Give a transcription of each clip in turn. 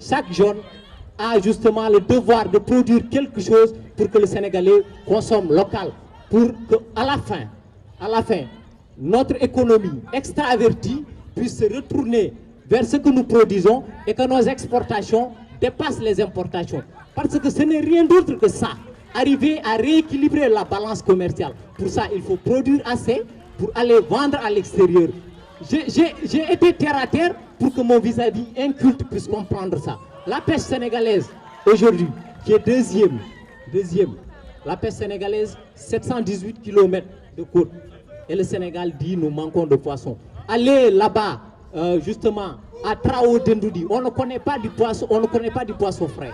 chaque jeune a justement le devoir de produire quelque chose pour que le Sénégalais consomme local, pour qu'à la fin, notre économie extravertie puisse se retourner vers ce que nous produisons et que nos exportations dépassent les importations. Parce que ce n'est rien d'autre que ça. Arriver à rééquilibrer la balance commerciale. Pour ça, il faut produire assez pour aller vendre à l'extérieur. J'ai été terre à terre pour que mon vis-à-vis inculte puisse comprendre ça. La pêche sénégalaise, aujourd'hui, qui est deuxième, la pêche sénégalaise, 718 km de côte. Et le Sénégal dit nous manquons de poissons. Allez là-bas, justement, à Trao Dendoudi, on ne connaît pas du poisson frais.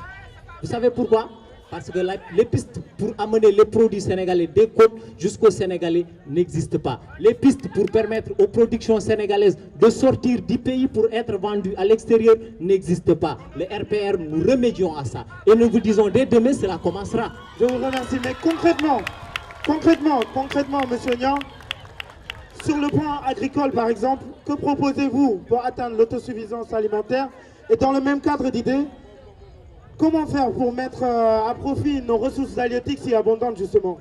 Vous savez pourquoi? Parce que les pistes pour amener les produits sénégalais des côtes jusqu'au Sénégalais n'existent pas. Les pistes pour permettre aux productions sénégalaises de sortir du pays pour être vendues à l'extérieur n'existent pas. Le RPR, nous remédions à ça. Et nous vous disons, dès demain, cela commencera. Je vous remercie. Mais concrètement, monsieur Niang, sur le plan agricole, par exemple, que proposez-vous pour atteindre l'autosuffisance alimentaire? Et dans le même cadre d'idées, comment faire pour mettre à profit nos ressources halieutiques si abondantes, justement?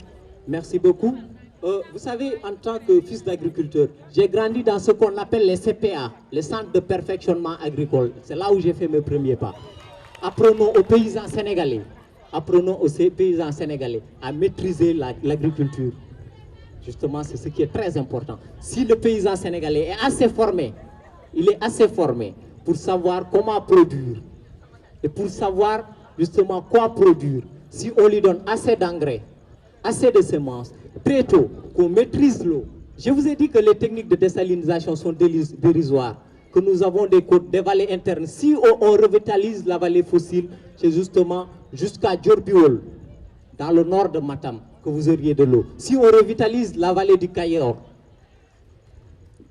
Merci beaucoup. Vous savez, en tant que fils d'agriculteur, j'ai grandi dans ce qu'on appelle les CPA, les centres de perfectionnement agricole. C'est là où j'ai fait mes premiers pas. Apprenons aux paysans sénégalais, à maîtriser l'agriculture. Justement, c'est ce qui est très important. Si le paysan sénégalais est assez formé, il est assez formé pour savoir comment produire et pour savoir justement quoi produire. Si on lui donne assez d'engrais, assez de semences, très tôt, qu'on maîtrise l'eau. Je vous ai dit que les techniques de désalinisation sont dérisoires, que nous avons des côtes, des vallées internes. Si on revitalise la vallée fossile, c'est justement jusqu'à Djorbiol, dans le nord de Matam, que vous auriez de l'eau. Si on revitalise la vallée du Cayor,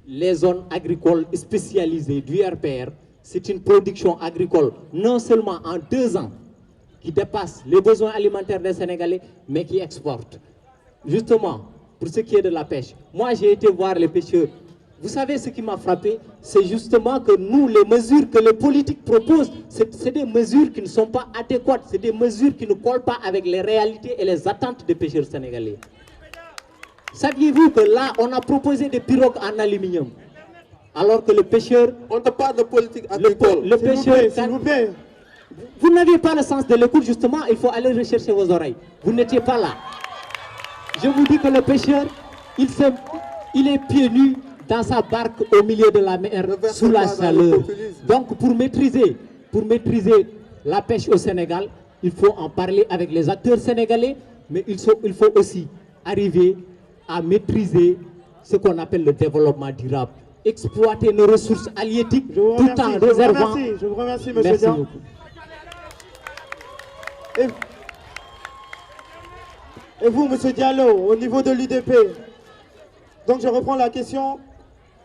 les zones agricoles spécialisées du RPR, c'est une production agricole, non seulement en 2 ans, qui dépasse les besoins alimentaires des Sénégalais, mais qui exporte. Justement, pour ce qui est de la pêche, moi j'ai été voir les pêcheurs. Vous savez ce qui m'a frappé? C'est justement que nous, les mesures que les politiques proposent, c'est des mesures qui ne sont pas adéquates, c'est des mesures qui ne collent pas avec les réalités et les attentes des pêcheurs sénégalais. Saviez-vous que là, on a proposé des pirogues en aluminium? Alors que le pêcheur... On te parle de politique agricole. Le pêcheur... S'il vous plaît. Vous n'aviez pas le sens de l'écoute, justement, il faut aller rechercher vos oreilles. Vous n'étiez pas là. Je vous dis que le pêcheur, il est pieds nus dans sa barque au milieu de la mer, sous la chaleur. Donc pour maîtriser la pêche au Sénégal, il faut en parler avec les acteurs sénégalais, mais il faut aussi arriver à maîtriser ce qu'on appelle le développement durable. Exploiter nos ressources halieutiques tout en réservant... Je vous remercie, monsieur Niang. Et vous, monsieur Diallo, au niveau de l'UDP, donc je reprends la question.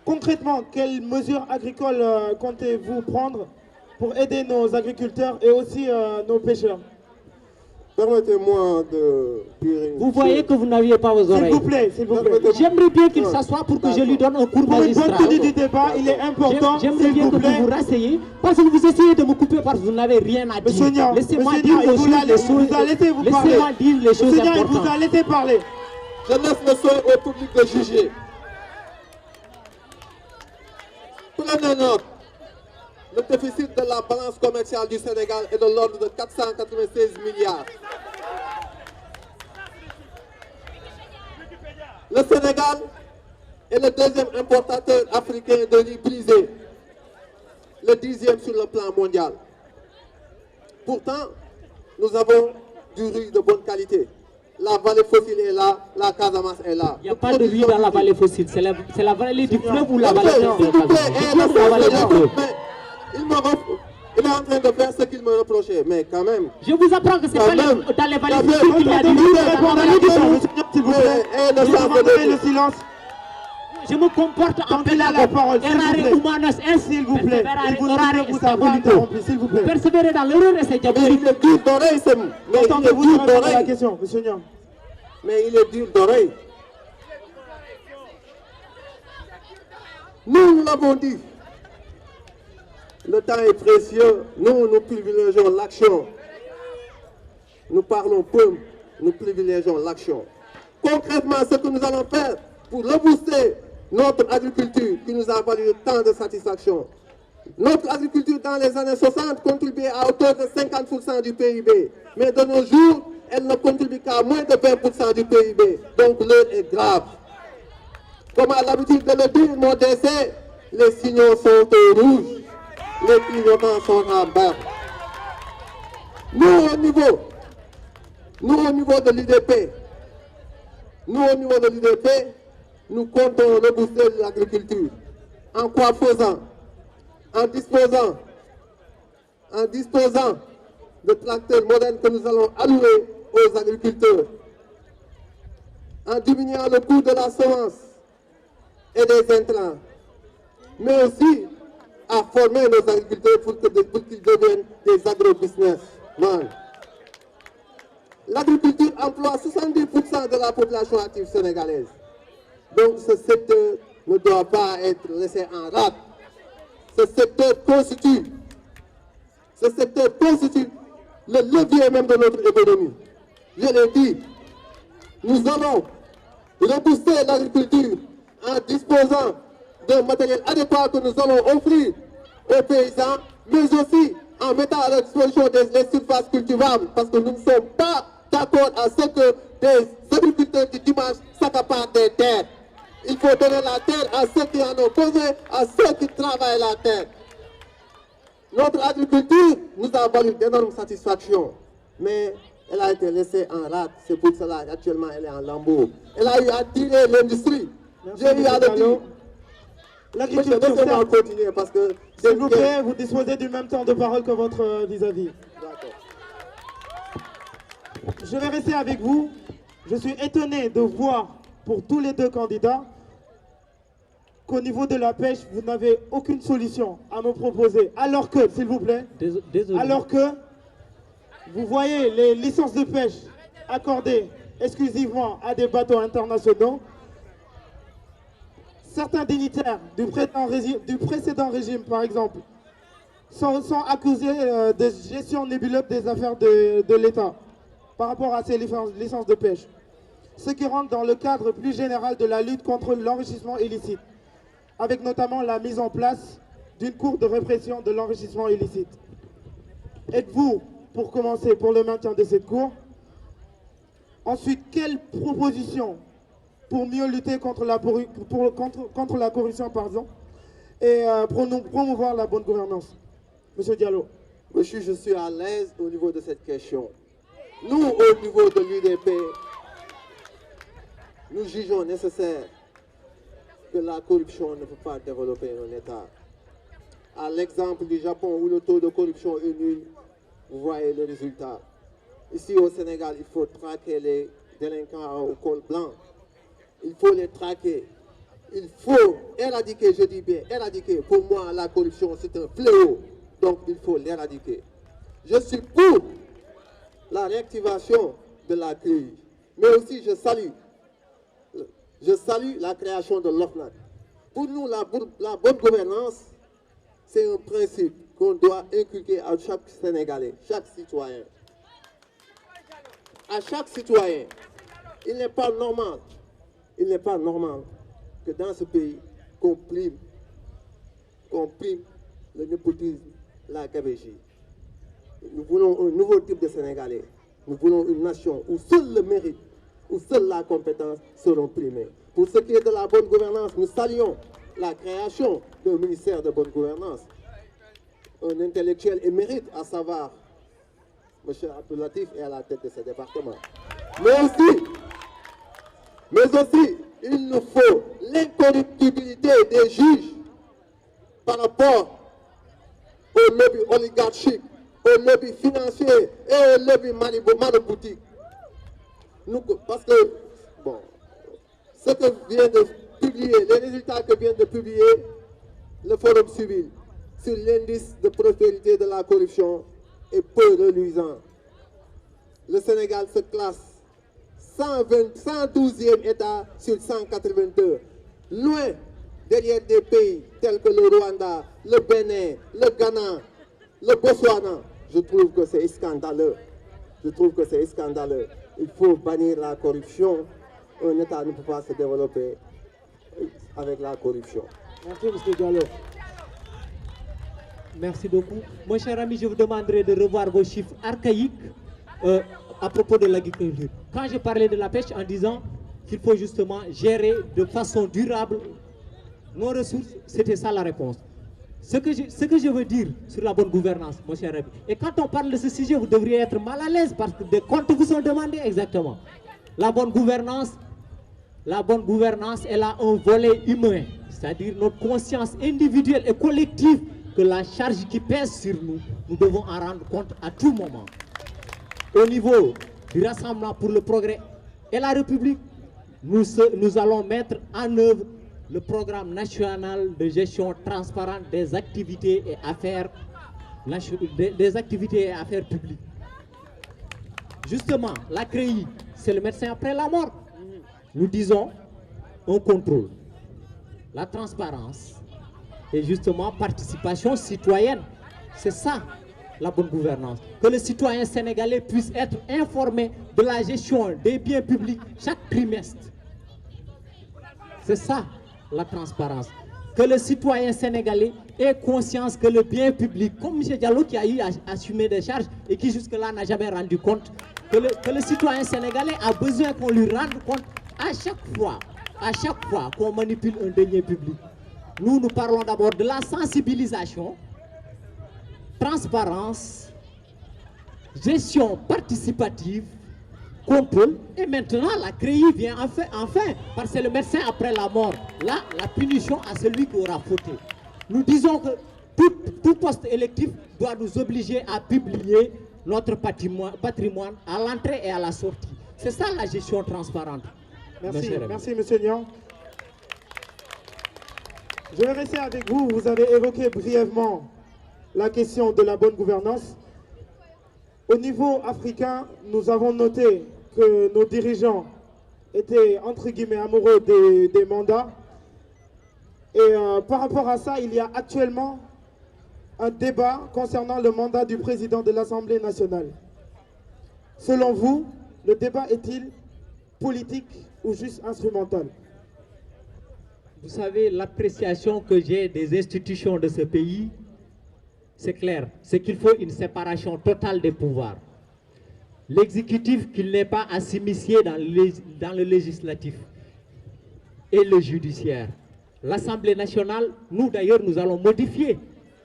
Concrètement, quelles mesures agricoles comptez-vous prendre pour aider nos agriculteurs et aussi nos pêcheurs? Permettez-moi de dire... Vous voyez que vous n'aviez pas vos oreilles. S'il vous plaît. J'aimerais bien qu'il s'assoie pour que je lui donne un cours magistral. Pour une bonne tenue du débat, il est important, j'aimerais bien que vous vous rasseyez, parce que vous essayez de me couper parce que vous n'avez rien à dire. Laissez-moi dire les choses importantes. Il vous a laissé parler. Je laisse le soin au public de juger. Prenez note. Le déficit de la balance commerciale du Sénégal est de l'ordre de 496 milliards. Le Sénégal est le 2e importateur africain de riz brisé, le 10e sur le plan mondial. Pourtant, nous avons du riz de bonne qualité. La vallée fossile est là, la Casamance est là. Il n'y a pas de riz dans la vallée fossile, c'est la vallée du fleuve ou la vallée du fleuve. Il est en train de faire ce qu'il me reprochait, mais quand même... Je vous apprends que c'est pas dans les vallées fossiles qu'il y a du riz. S'il vous plaît, le silence. Je me comporte en pédagogue. Errare humanos est, s'il vous plaît. S'il vous plaît. Persévérer dans l'erreur et c'est diabolique. Il est dur d'oreille, mais il est dur d'oreille. La question, monsieur Niang. Mais il est dur d'oreille. Nous l'avons dit. le temps est précieux. Nous privilégions l'action. Nous parlons peu, nous privilégions l'action. Concrètement, ce que nous allons faire pour rebooster notre agriculture qui nous a valu tant de satisfaction. Notre agriculture dans les années 60 contribuait à hauteur de 50% du PIB. Mais de nos jours, elle ne contribue qu'à moins de 20% du PIB. Donc l'heure est grave. Comme à l'habitude de le dire, mon décès, les signaux sont au rouge. Les clignotants sont en bas. Nous, au niveau de l'UDP, nous comptons rebooster l'agriculture. En quoi faisant? En disposant de tracteurs modernes que nous allons allouer aux agriculteurs. En diminuant le coût de la semence et des intrants. Mais aussi à former nos agriculteurs pour qu'ils deviennent des agro-businessmen. L'agriculture emploie 70% de la population active sénégalaise. Donc ce secteur ne doit pas être laissé en rade. Ce secteur constitue le levier même de notre économie. Je l'ai dit, nous allons rebooster l'agriculture en disposant d'un matériel adéquat que nous allons offrir aux paysans, mais aussi en mettant à leur disposition des surfaces cultivables, parce que nous ne sommes pas d'accord à ce que des agriculteurs du dimanche s'accaparent des terres. Il faut donner la terre à ceux qui en ont besoin, à ceux qui travaillent la terre. Notre agriculture nous a valu d'énormes satisfactions, mais elle a été laissée en rade. C'est pour cela qu'actuellement elle est en lambeau. Elle a eu à tirer l'industrie. J'ai eu à le dire. L'agriculture, continuer parce que... S'il vous plaît, vous disposez du même temps de parole que votre vis-à-vis. Je vais rester avec vous. Je suis étonné de voir pour tous les deux candidats qu'au niveau de la pêche, vous n'avez aucune solution à me proposer. Alors que, s'il vous plaît, alors que vous voyez les licences de pêche accordées exclusivement à des bateaux internationaux, certains dignitaires du précédent régime, par exemple, sont accusés de gestion nébuleuse des affaires de l'État par rapport à ces licences de pêche. Ce qui rentre dans le cadre plus général de la lutte contre l'enrichissement illicite, avec notamment la mise en place d'une cour de répression de l'enrichissement illicite. Êtes-vous, pour commencer, pour le maintien de cette cour? Ensuite, quelles propositions pour mieux lutter contre la corruption, pardon, et promouvoir la bonne gouvernance? Monsieur Diallo. Monsieur, je suis à l'aise au niveau de cette question. Nous, au niveau de l'UDP, nous jugeons nécessaire que la corruption ne peut pas développer un État. À l'exemple du Japon où le taux de corruption est nul, vous voyez le résultat. Ici au Sénégal, il faut traquer les délinquants au col blanc. Il faut les traquer. Il faut éradiquer, je dis bien éradiquer. Pour moi, la corruption, c'est un fléau. Donc, il faut l'éradiquer. Je suis pour la réactivation de la crise. Mais aussi, je salue la création de l'OFNAC. Pour nous, la bonne gouvernance, c'est un principe qu'on doit inculquer à chaque Sénégalais, chaque citoyen. À chaque citoyen, il n'est pas normal que dans ce pays, qu'on prime le népotisme, la gabegie. Nous voulons un nouveau type de Sénégalais. Nous voulons une nation où seul le mérite, où seule la compétence seront primées. Pour ce qui est de la bonne gouvernance, nous saluons la création d'un ministère de bonne gouvernance. Un intellectuel émérite, à savoir M. Abdoulatif, est à la tête de ce département. Mais aussi, il nous faut l'incorruptibilité des juges par rapport au lobby oligarchique, au lobby financier et au lobby maraboutique. Parce que, bon, ce que vient de publier, les résultats que vient de publier le Forum civil sur l'indice de prospérité de la corruption est peu reluisant. Le Sénégal se classe 112e État sur 182, loin derrière des pays tels que le Rwanda, le Bénin, le Ghana, le Botswana. Je trouve que c'est scandaleux. Je trouve que c'est scandaleux. Il faut bannir la corruption. Un État ne peut pas se développer avec la corruption. Merci, M. Diallo. Merci beaucoup. Mon cher ami, je vous demanderai de revoir vos chiffres archaïques à propos de l'agriculture. Quand j'ai parlé de la pêche en disant qu'il faut justement gérer de façon durable nos ressources, c'était ça la réponse. Ce que je veux dire sur la bonne gouvernance, mon cher ami, et quand on parle de ce sujet, vous devriez être mal à l'aise parce que des comptes vous sont demandés exactement. La bonne gouvernance, elle a un volet humain, c'est-à-dire notre conscience individuelle et collective que la charge qui pèse sur nous, nous devons en rendre compte à tout moment. Au niveau du Rassemblement pour le progrès et la République, nous allons mettre en œuvre le programme national de gestion transparente des activités et affaires, publiques. Justement, la CREI, c'est le médecin après la mort. Nous disons un contrôle, la transparence et justement participation citoyenne. C'est ça la bonne gouvernance. Que le citoyen sénégalais puisse être informé de la gestion des biens publics chaque trimestre. C'est ça la transparence. Que le citoyen sénégalais ait conscience que le bien public, comme M. Diallo qui a eu à assumer des charges et qui jusque-là n'a jamais rendu compte, que le citoyen sénégalais a besoin qu'on lui rende compte à chaque fois qu'on manipule un denier public. Nous parlons d'abord de la sensibilisation, transparence, gestion participative, contrôle, et maintenant la CREI vient enfin, parce que c'est le médecin après la mort. Là, la punition à celui qui aura fauté. Nous disons que tout poste électif doit nous obliger à publier notre patrimoine à l'entrée et à la sortie. C'est ça la gestion transparente. Merci M. Niang. Je vais rester avec vous. Vous avez évoqué brièvement la question de la bonne gouvernance. Au niveau africain, nous avons noté que nos dirigeants étaient entre guillemets amoureux des mandats. Et par rapport à ça, il y a actuellement un débat concernant le mandat du président de l'Assemblée nationale. Selon vous, le débat est-il politique ou juste instrumental? Vous savez, l'appréciation que j'ai des institutions de ce pays, c'est clair, c'est qu'il faut une séparation totale des pouvoirs. L'exécutif, qu'il n'est pas à s'immiscer dans le législatif et le judiciaire. L'Assemblée nationale, nous d'ailleurs, nous allons modifier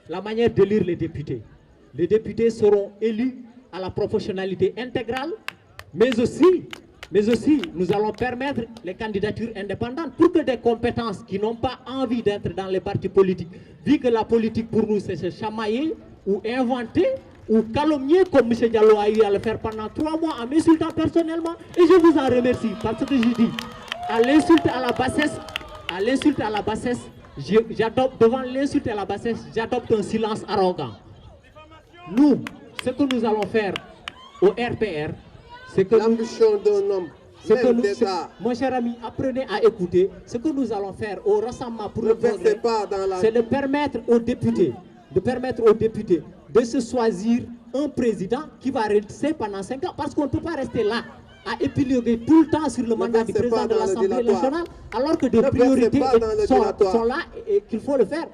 la manière d'élire les députés. Les députés seront élus à la proportionnalité intégrale, mais aussi, nous allons permettre les candidatures indépendantes pour que des compétences qui n'ont pas envie d'être dans les partis politiques, vu que la politique pour nous c'est se chamailler ou inventer ou calomnier comme M. Diallo a eu à le faire pendant 3 mois en m'insultant personnellement, et je vous en remercie parce que je dis, à l'insulte à la bassesse, j'adopte, devant l'insulte à la bassesse, j'adopte un silence arrogant. Nous, ce que nous allons faire au RPR, c'est que l'ambition d'un homme, même d'État. Mon cher ami, apprenez à écouter. Ce que nous allons faire au Rassemblement pour le progrès, c'est de permettre aux députés de se choisir un président qui va rester pendant 5 ans, parce qu'on ne peut pas rester là à épiloguer tout le temps sur le mandat du président de l'Assemblée nationale, alors que des priorités sont là et qu'il faut le faire.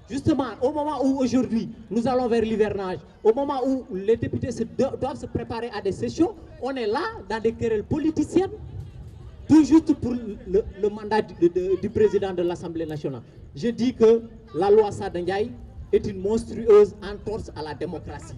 Justement, au moment où aujourd'hui, nous allons vers l'hivernage, au moment où les députés doivent se préparer à des sessions, on est là dans des querelles politiciennes, tout juste pour le mandat du président de l'Assemblée nationale. Je dis que la loi Sada Ndiaye est une monstrueuse entorse à la démocratie.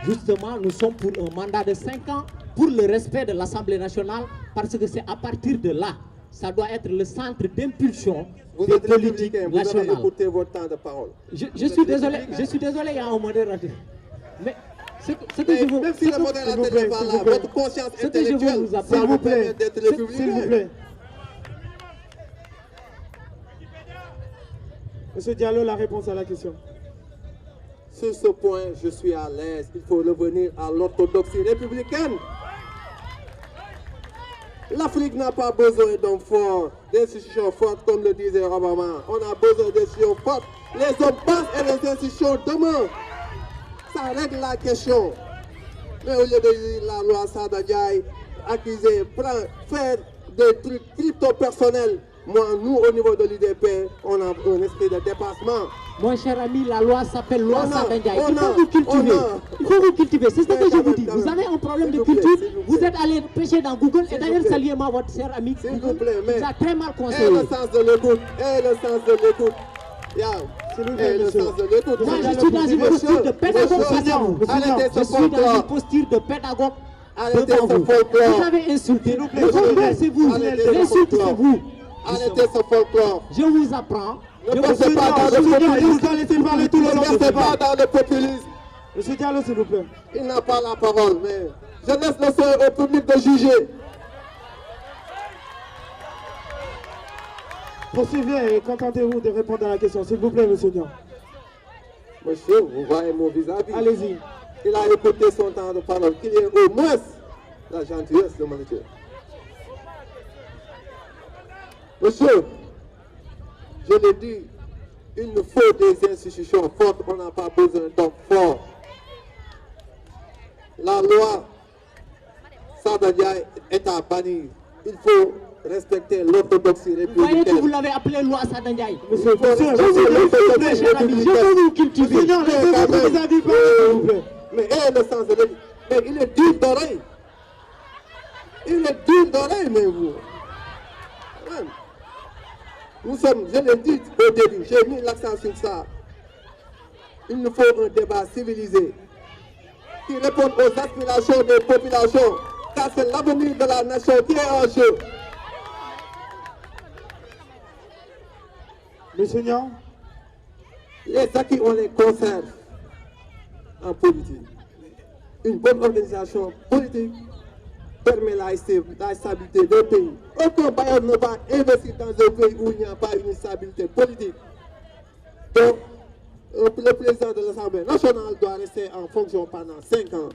Justement, nous sommes pour un mandat de 5 ans pour le respect de l'Assemblée nationale, parce que c'est à partir de là, ça doit être le centre d'impulsion des politiques nationales. Vous avez écouté votre temps de parole. Je suis désolé, il y a un modérateur. Mais ce que je veux... Même si le modérateur n'est pas là, votre conscience intellectuelle, ça vous permet d'être républicain. S'il vous plaît. Monsieur Diallo, la réponse à la question. Sur ce point, je suis à l'aise. Il faut revenir à l'orthodoxie républicaine. L'Afrique n'a pas besoin d'hommes forts, d'institutions fortes comme le disait Obama. On a besoin d'institutions fortes. Les hommes passent et les institutions demeurent. Ça règle la question. Mais au lieu de dire la loi Sada Ndiaye, accuser, faire des trucs crypto-personnels, nous, au niveau de l'UDP, on a un esprit de dépassement. Mon cher ami, la loi s'appelle loi Sada Ndiaye. Il faut on vous cultiver. a- Il faut vous cultiver. C'est ce que je vous dis. Quand même. Vous avez un problème de S'il vous plaît, culture. s'il vous Vous plaît. êtes allé pêcher dans Google. Et S'il d'ailleurs, vous plaît. saluez-moi votre cher ami. S'il vous Google. plaît, mais... Il a très mal Et conseillé. le sens de l'écoute, et le sens de l'écoute. Yeah. S'il vous plaît, Et le monsieur. sens de l'écoute. Moi, je suis dans une posture de pédagogue face à vous. Arrêtez Je ce suis dans une folklore. posture de pédagogue Arrêtez devant ce vous. folklore. Vous avez insulté. S'il vous plaît, Le s'il vous folklore, plaît. c'est vous. Arrêtez ce L'insulte, c'est folklore. vous. Arrêtez ce folklore. Je vous apprends. Ne Je pensez vous pas dans Monsieur le Diallo, je populisme. vous dois laisser parler tout le Ne long. pensez pas dans le populisme. Monsieur Diallo, s'il vous plaît. Il n'a pas la parole, mais je laisse le soin au public de juger. Poursuivez et contentez-vous de répondre à la question. S'il vous plaît, monsieur Diallo. Monsieur, vous voyez mon vis-à-vis. Allez-y. Il a écouté son temps de parole. Qu'il y ait au moins la gentillesse de mon Dieu. Monsieur, je l'ai dit, il nous faut des institutions fortes. On n'a pas besoin d'hommes forts. La loi Sada Ndiaye est à bannir. Il faut respecter l'orthodoxie Vous voyez que vous républicaine. l'avez appelé loi Sada Ndiaye. Monsieur, faut monsieur, respecter monsieur, l'orthodoxie cher ami, je républicaine. peux vous cultiver. monsieur, non, laissez quand votre même. vis-à-vis parler, s'il vous plaît. Mais le sens de l'écoute. Mais il est dur d'oreille. Il est dur d'oreille, mais vous. Ouais. Nous sommes, je l'ai dit au début, j'ai mis l'accent sur ça. Il nous faut un débat civilisé qui réponde aux aspirations des populations, car c'est l'avenir de la nation qui est en jeu. Monsieur Niang, Les acquis, on les conserve en politique. Une bonne organisation politique permet la stabilité d'un pays. Aucun bailleur ne va investir dans un pays où il n'y a pas une stabilité politique. Donc, le président de l'Assemblée nationale doit rester en fonction pendant 5 ans.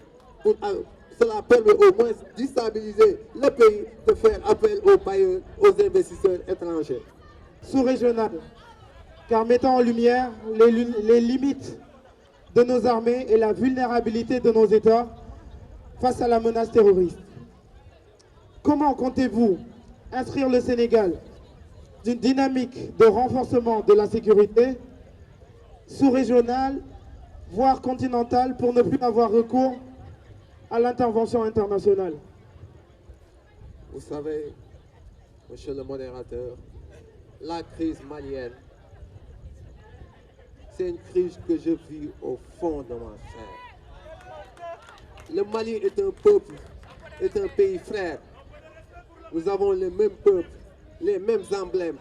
Cela permet au moins de stabiliser le pays, de faire appel aux bailleurs, aux investisseurs étrangers. sous-régional, car mettant en lumière les limites de nos armées et la vulnérabilité de nos États face à la menace terroriste. Comment comptez-vous inscrire le Sénégal d'une dynamique de renforcement de la sécurité sous-régionale, voire continentale, pour ne plus avoir recours à l'intervention internationale? Vous savez, monsieur le modérateur, la crise malienne, c'est une crise que je vis au fond de ma chair. Le Mali est un peuple, est un pays frère. Nous avons les mêmes peuples, les mêmes emblèmes,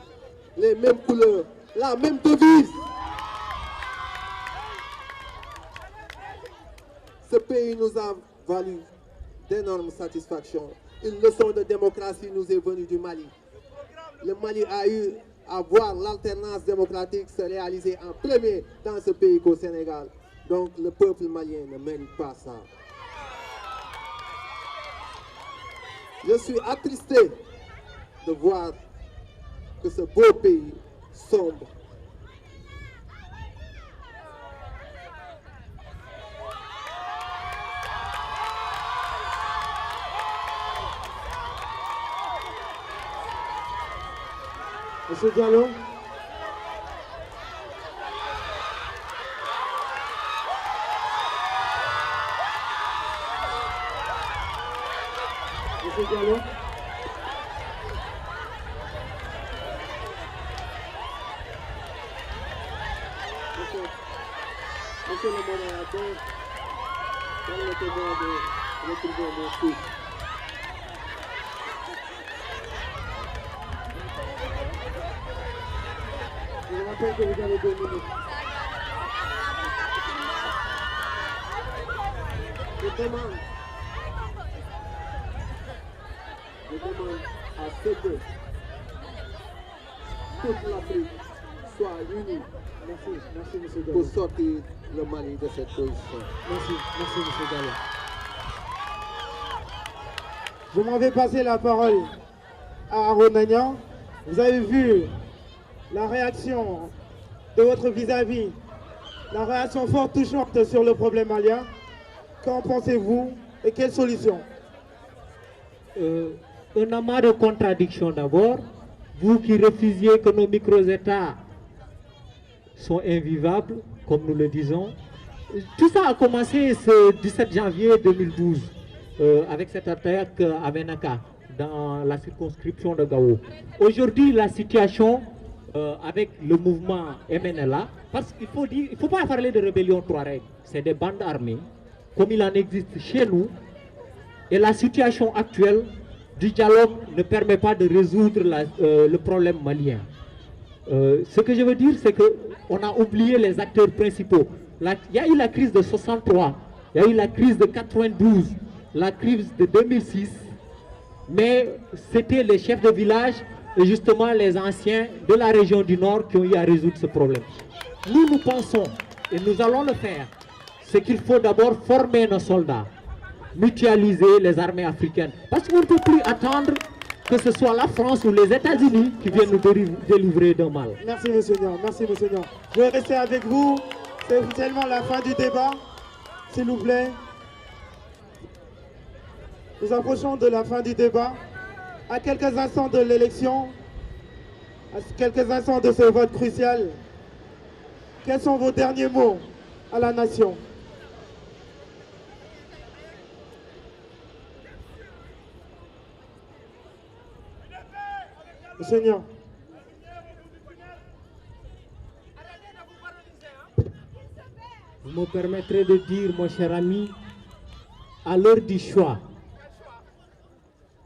les mêmes couleurs, la même devise. Ce pays nous a valu d'énormes satisfactions. Une leçon de démocratie nous est venue du Mali. Le Mali a eu à voir l'alternance démocratique se réaliser en premier dans ce pays qu'au Sénégal. Donc le peuple malien ne mérite pas ça. Je suis attristé de voir que ce beau pays sombre. Monsieur Diallo. Monsieur Diallo. Monsieur le modérateur, permettez-moi de retrouver mon souffle. Je vous rappelle que vous avez 2 minutes. Je demande à ce que toute l'Afrique soit unie Merci, monsieur pour Diallo. sortir le Mali de cette position. Merci, monsieur Diallo. Je m'en vais passer la parole à Aaron Agnan. Vous avez vu la réaction de votre vis-à-vis, la réaction forte, touchante sur le problème malien. Qu'en pensez-vous et quelles solutions? Un amas de contradictions d'abord. Vous qui refusiez que nos micro-États sont invivables, comme nous le disons. Tout ça a commencé ce 17 janvier 2012 avec cette attaque à Menaka dans la circonscription de Gao. Aujourd'hui, la situation avec le mouvement MNLA, parce qu'il faut dire, il ne faut pas parler de rébellion Touareg, c'est des bandes armées, comme il en existe chez nous, et la situation actuelle du dialogue ne permet pas de résoudre le problème malien. Ce que je veux dire, c'est qu'on a oublié les acteurs principaux. Il y a eu la crise de 63, il y a eu la crise de 92, la crise de 2006, mais c'était les chefs de village et justement les anciens de la région du Nord qui ont eu à résoudre ce problème. Nous pensons, et nous allons le faire, c'est qu'il faut d'abord former nos soldats, mutualiser les armées africaines. Parce qu'on ne peut plus attendre que ce soit la France ou les États-Unis qui viennent nous délivrer d'un mal. Merci, monsieur Niang. Merci, monsieur Niang. Je vais rester avec vous. C'est officiellement la fin du débat. S'il vous plaît. Nous approchons de la fin du débat. À quelques instants de l'élection, à quelques instants de ce vote crucial, quels sont vos derniers mots à la nation? Monsieur Niang. Vous me permettrez de dire, mon cher ami, à l'heure du choix.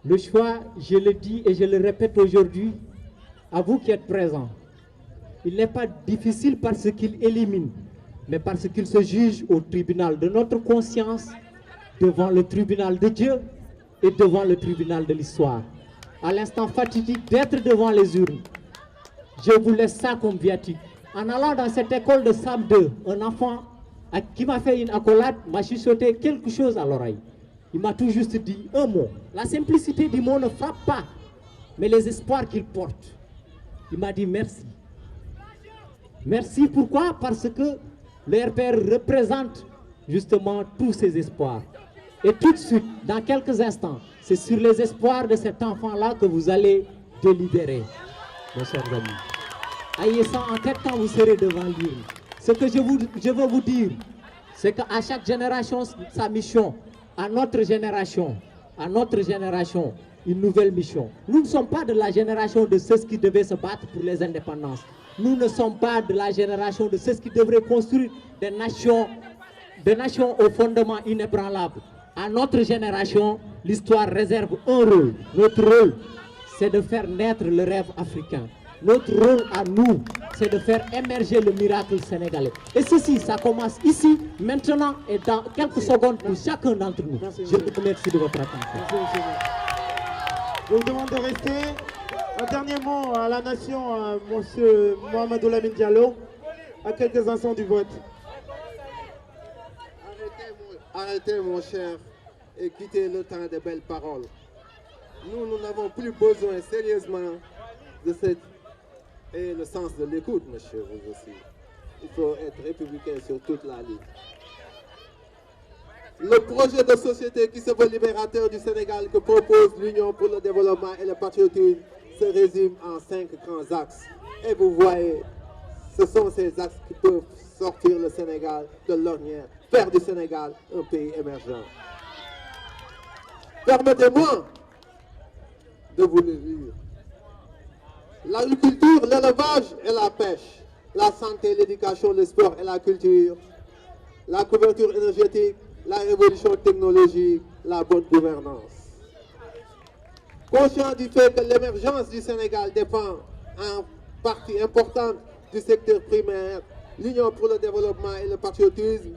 Le choix, je le dis et je le répète aujourd'hui, à vous qui êtes présents. Il n'est pas difficile parce qu'il élimine, mais parce qu'il se juge au tribunal de notre conscience, devant le tribunal de Dieu et devant le tribunal de l'histoire. À l'instant fatidique d'être devant les urnes, je vous laisse ça comme viatique. En allant dans cette école de Sam 2, un enfant qui m'a fait une accolade m'a chuchoté quelque chose à l'oreille. Il m'a tout juste dit un mot. La simplicité du mot ne frappe pas, mais les espoirs qu'il porte. Il m'a dit merci. Merci, pourquoi? Parce que le RPR représente justement tous ces espoirs. Et tout de suite, dans quelques instants, c'est sur les espoirs de cet enfant-là que vous allez délibérer, mes chers amis. Ayez ça en tête quand vous serez devant l'urne. Ce que je veux vous dire, c'est qu'à chaque génération, sa mission, à notre génération, une nouvelle mission. Nous ne sommes pas de la génération de ceux qui devaient se battre pour les indépendances. Nous ne sommes pas de la génération de ceux qui devraient construire des nations au fondement inébranlable. À notre génération, l'histoire réserve un rôle. Notre rôle, c'est de faire naître le rêve africain. Notre rôle à nous, c'est de faire émerger le miracle sénégalais. Et ceci, ça commence ici, maintenant et dans quelques secondes pour chacun d'entre nous. Merci, je vous remercie de votre attention. Merci, monsieur. Je vous demande de rester. Un dernier mot à la nation, à monsieur Mohamedou Lamine Diallo, à quelques instants du vote. Arrêtez, mon cher, et quittez le temps des belles paroles. Nous n'avons plus besoin sérieusement de cette... Et le sens de l'écoute, monsieur, vous aussi. Il faut être républicain sur toute la ligne. Le projet de société qui se veut libérateur du Sénégal que propose l'Union pour le développement et le patriotisme se résume en 5 grands axes. Et vous voyez, ce sont ces axes qui peuvent sortir le Sénégal de l'ornière, faire du Sénégal un pays émergent. Permettez-moi de vous le dire. L'agriculture, l'élevage et la pêche, la santé, l'éducation, le sport et la culture, la couverture énergétique, la révolution technologique, la bonne gouvernance. Conscient du fait que l'émergence du Sénégal dépend en partie importante du secteur primaire, l'Union pour le développement et le patriotisme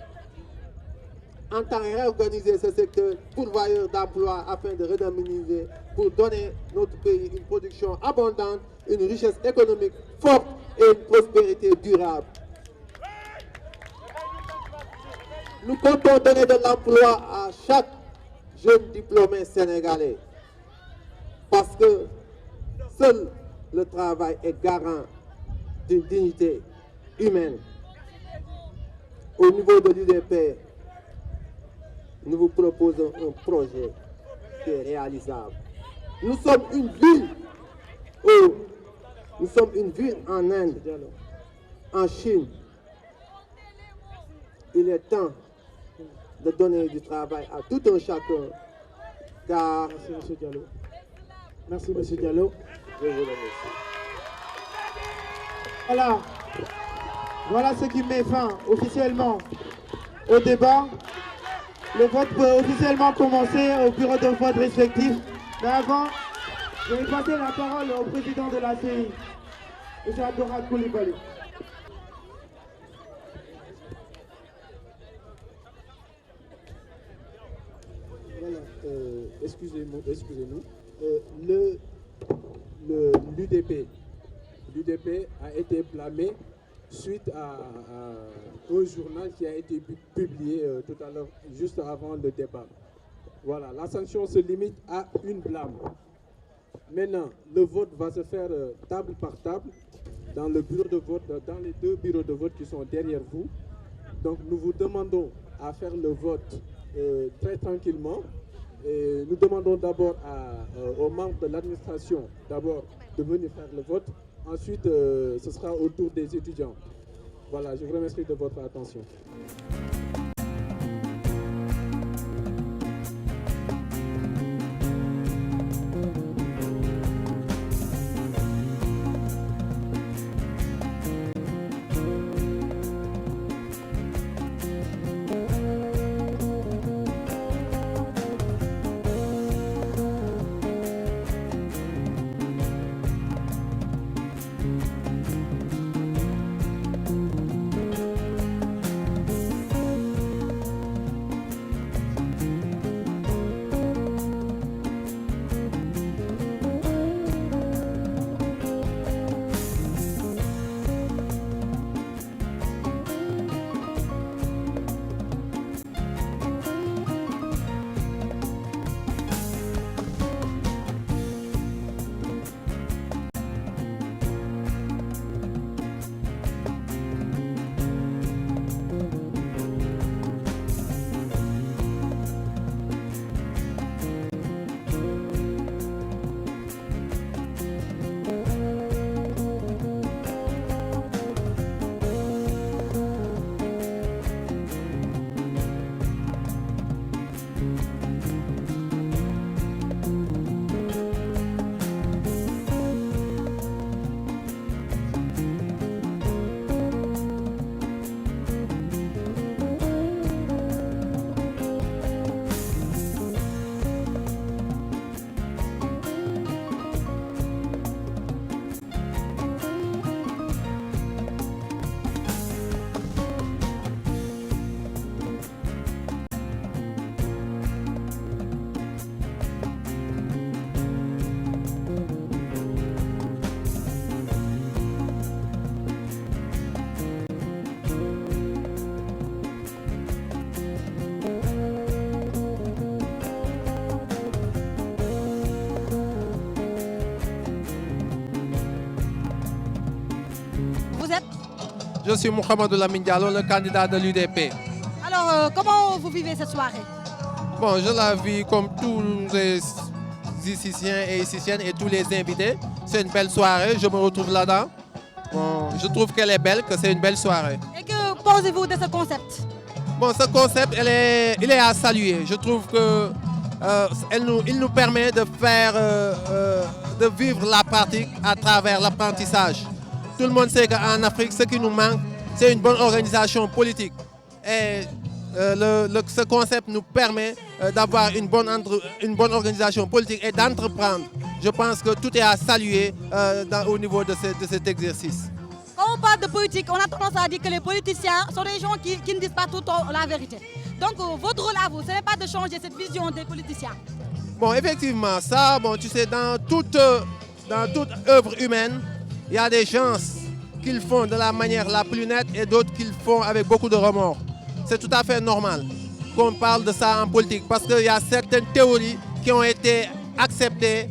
entend réorganiser ce secteur pourvoyeur d'emplois afin de redynamiser pour donner notre pays une production abondante, une richesse économique forte et une prospérité durable. Nous comptons donner de l'emploi à chaque jeune diplômé sénégalais. parce que seul le travail est garant d'une dignité humaine. Au niveau de l'UDP, nous vous proposons un projet qui est réalisable. Nous sommes une ville en Inde, en Chine. Il est temps de donner du travail à tout un chacun, car... Merci, M. Diallo. Merci, M. Diallo. Je vous remercie. Voilà ce qui met fin officiellement au débat. Le vote peut officiellement commencer au bureau de vote respectif. Mais avant, je vais passer la parole au président de la CI, M. Abdourahmane Coulibaly. Voilà, excusez-nous. L'UDP a été blâmé suite à un journal qui a été publié tout à l'heure, juste avant le débat. Voilà, la sanction se limite à une blâme. Maintenant, le vote va se faire table par table dans le bureau de vote, dans les deux bureaux de vote qui sont derrière vous. Donc, nous vous demandons à faire le vote très tranquillement. Et nous demandons d'abord aux membres de l'administration de venir faire le vote. Ensuite, ce sera au tour des étudiants. Voilà, je vous remercie de votre attention. Je suis Mohamedou Lamine Diallo, le candidat de l'UDP. Alors, comment vous vivez cette soirée? Bon, je la vis comme tous les Issiciens et Issiciennes et tous les invités. C'est une belle soirée, je me retrouve là-dedans. Bon, je trouve qu'elle est belle, que c'est une belle soirée. Et que pensez-vous de ce concept? Bon, ce concept, il est à saluer. Je trouve que il nous permet de de vivre la pratique à travers l'apprentissage. Tout le monde sait qu'en Afrique, ce qui nous manque, c'est une bonne organisation politique. Et ce concept nous permet d'avoir une bonne organisation politique et d'entreprendre. Je pense que tout est à saluer au niveau de cet exercice. Quand on parle de politique, on a tendance à dire que les politiciens sont des gens qui ne disent pas tout la vérité. Donc votre rôle à vous, ce n'est pas de changer cette vision des politiciens. Bon, effectivement, ça, bon, tu sais, dans toute œuvre humaine, il y a des gens qui le font de la manière la plus nette et d'autres qui le font avec beaucoup de remords. C'est tout à fait normal qu'on parle de ça en politique parce qu'il y a certaines théories qui ont été acceptées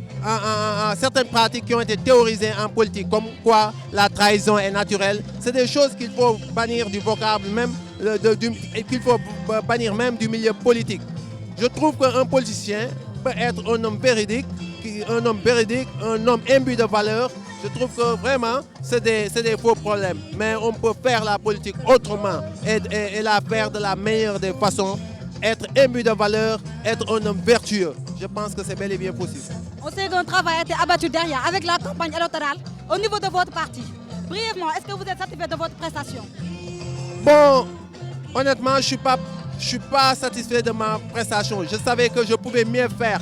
certaines pratiques qui ont été théorisées en politique, comme quoi la trahison est naturelle. C'est des choses qu'il faut bannir du vocable, même qu'il faut bannir même du milieu politique. Je trouve qu'un politicien peut être un homme véridique, un homme imbu de valeurs. Je trouve que vraiment, c'est des faux problèmes. Mais on peut faire la politique autrement et la faire de la meilleure des façons. Être imbu de valeurs, être un homme vertueux. Je pense que c'est bel et bien possible. On sait qu'un travail a été abattu derrière avec la campagne électorale au niveau de votre parti. Brièvement, est-ce que vous êtes satisfait de votre prestation? Bon, honnêtement, je suis pas satisfait de ma prestation. Je savais que je pouvais mieux faire.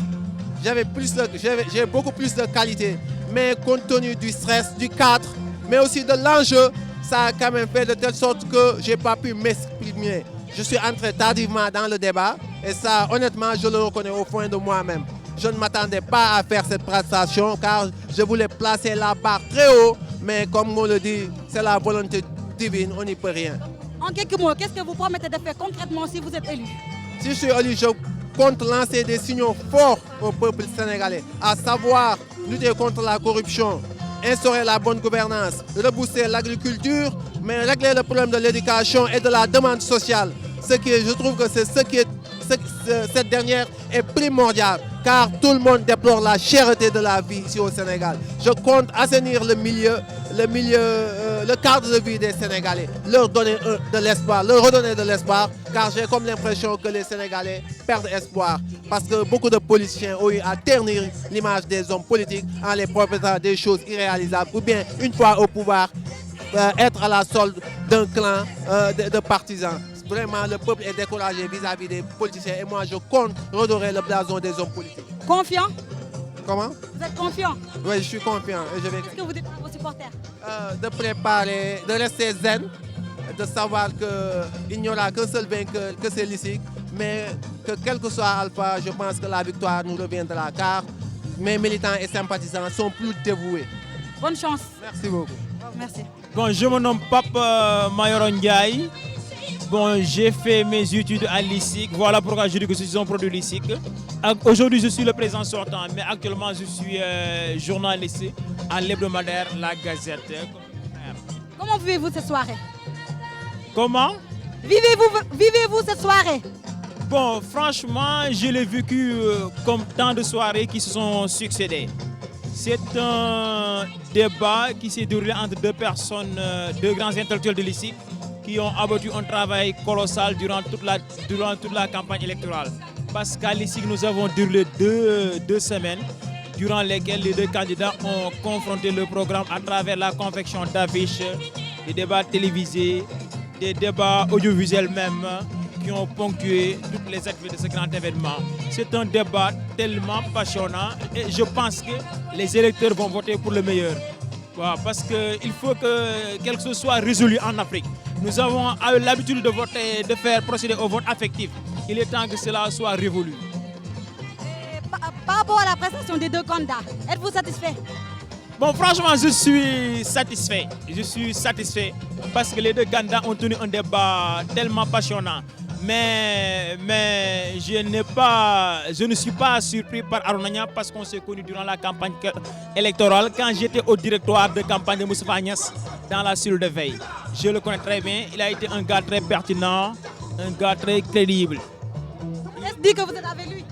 J'ai beaucoup plus de qualité. Mais compte tenu du stress, du cadre, mais aussi de l'enjeu, ça a quand même fait de telle sorte que je n'ai pas pu m'exprimer. Je suis entré tardivement dans le débat et ça, honnêtement, je le reconnais au fond de moi-même. Je ne m'attendais pas à faire cette prestation car je voulais placer la barre très haut, mais comme on le dit, c'est la volonté divine, on n'y peut rien. En quelques mots, qu'est-ce que vous promettez de faire concrètement si vous êtes élu? Si je suis élu, je compte lancer des signaux forts au peuple sénégalais, à savoir lutter contre la corruption, instaurer la bonne gouvernance, rebooster l'agriculture, mais régler le problème de l'éducation et de la demande sociale. Je trouve que cette dernière est primordiale, car tout le monde déplore la cherté de la vie ici au Sénégal. Je compte assainir le cadre de vie des Sénégalais, leur donner de l'espoir, leur redonner de l'espoir, car j'ai comme l'impression que les Sénégalais perdent espoir, parce que beaucoup de politiciens ont eu à ternir l'image des hommes politiques en les promettant des choses irréalisables, ou bien, une fois au pouvoir, être à la solde d'un clan de partisans. Vraiment, le peuple est découragé vis-à-vis des politiciens et moi, je compte redorer le blason des hommes politiques. Confiant? Comment? Vous êtes confiant? Oui, je suis confiant. Qu'est-ce que vous dites à vos supporters? De préparer, de rester zen, de savoir qu'il n'y aura qu'un seul vainqueur, que c'est l'ISIC, mais que quel que soit Alpha, je pense que la victoire nous reviendra car mes militants et sympathisants sont plus dévoués. Bonne chance. Merci beaucoup. Merci. Bon, je me nomme Pape Mayoron Ndiaye. Bon, j'ai fait mes études à l'ISIC. Voilà pourquoi je dis que je suis un produit l'ISIC. Aujourd'hui, je suis le président sortant, mais actuellement, je suis journaliste à l'hebdomadaire La Gazette. Comment vivez-vous cette soirée? Comment? Vivez-vous cette soirée? Bon, franchement, je l'ai vécu comme tant de soirées qui se sont succédées. C'est un débat qui s'est déroulé entre deux personnes, deux grands intellectuels de l'ISIC, qui ont abattu un travail colossal durant toute la campagne électorale. Parce qu'à l'ISIC, nous avons déroulé deux semaines durant lesquelles les deux candidats ont confronté le programme à travers la confection d'affiches, des débats télévisés, des débats audiovisuels même, qui ont ponctué toutes les activités de ce grand événement. C'est un débat tellement passionnant et je pense que les électeurs vont voter pour le meilleur. Voilà, parce qu'il faut que quelque chose soit résolu en Afrique. Nous avons l'habitude de voter, de faire procéder au vote affectif. Il est temps que cela soit révolu. Par rapport à la prestation des deux candidats, êtes-vous satisfait? Bon, franchement, je suis satisfait. Je suis satisfait parce que les deux candidats ont tenu un débat tellement passionnant. Mais je ne suis pas surpris par Arouna parce qu'on s'est connus durant la campagne électorale quand j'étais au directoire de campagne de Moustapha Agnès dans la cellule de veille. Je le connais très bien, il a été un gars très pertinent, un gars très crédible. Est-ce dit que vous êtes avec lui?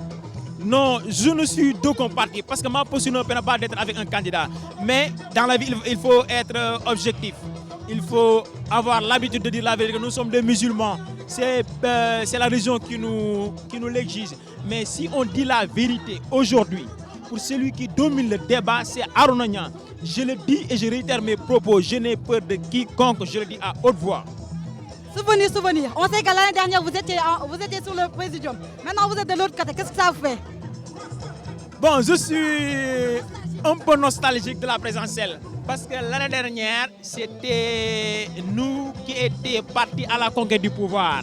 Non, je ne suis d'aucun parti parce que ma posture ne permet pas d'être avec un candidat. Mais dans la vie, il faut être objectif. Il faut avoir l'habitude de dire la vérité. Nous sommes des musulmans. C'est la religion qui nous l'exige. Mais si on dit la vérité aujourd'hui, pour celui qui domine le débat, c'est Arouna Niang. Je le dis et je réitère mes propos. Je n'ai peur de quiconque, je le dis à haute voix. Souvenir. On sait que l'année dernière, vous étiez sur le présidium. Maintenant, vous êtes de l'autre côté. Qu'est-ce que ça vous fait? Bon, je suis un peu nostalgique de la présidentielle. Parce que l'année dernière, c'était nous qui étions partis à la conquête du pouvoir.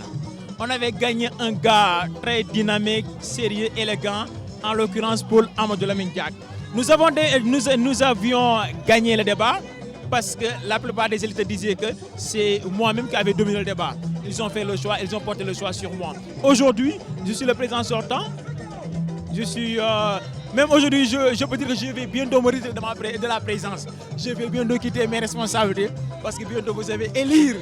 On avait gagné un gars très dynamique, sérieux, élégant, en l'occurrence Paul Amadou Lamine Diack. Nous avions gagné le débat parce que la plupart des élites disaient que c'est moi-même qui avais dominé le débat. Ils ont fait le choix, ils ont porté le choix sur moi. Aujourd'hui, je suis le président sortant. Je suis Même aujourd'hui, je peux dire que je vais bientôt me retirer de la présence. Je vais bientôt quitter mes responsabilités parce que bientôt vous allez élire